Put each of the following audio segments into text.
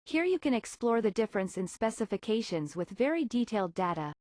Here you can explore the difference in specifications with very detailed data.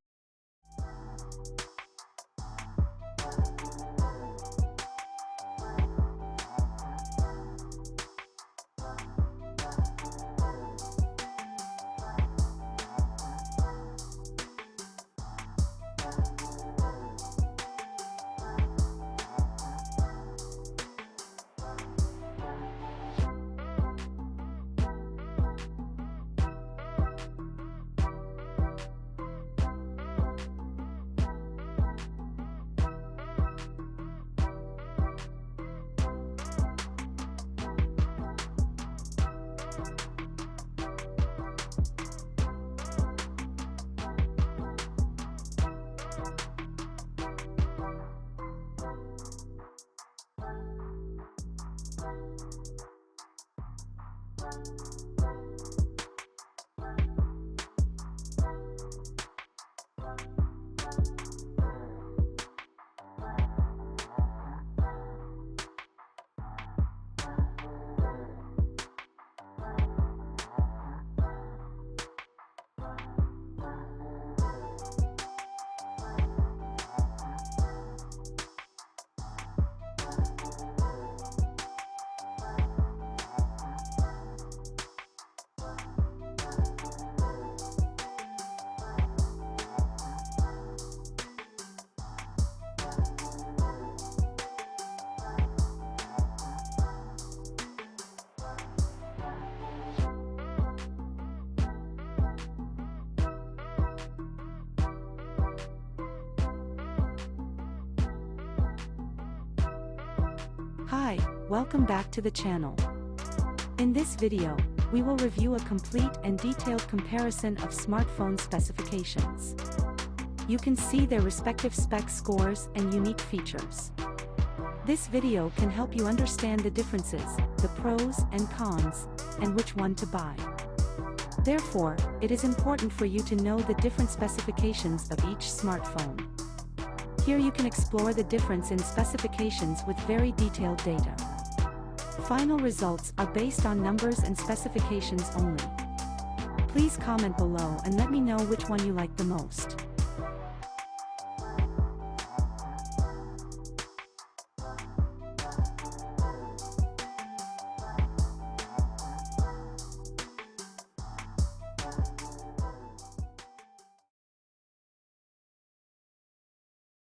Hi, welcome back to the channel. In this video, we will review a complete and detailed comparison of smartphone specifications. You can see their respective spec scores and unique features. This video can help you understand the differences, the pros and cons, and which one to buy. Therefore, it is important for you to know the different specifications of each smartphone. Here you can explore the difference in specifications with very detailed data. Final results are based on numbers and specifications only. Please comment below and let me know which one you like the most.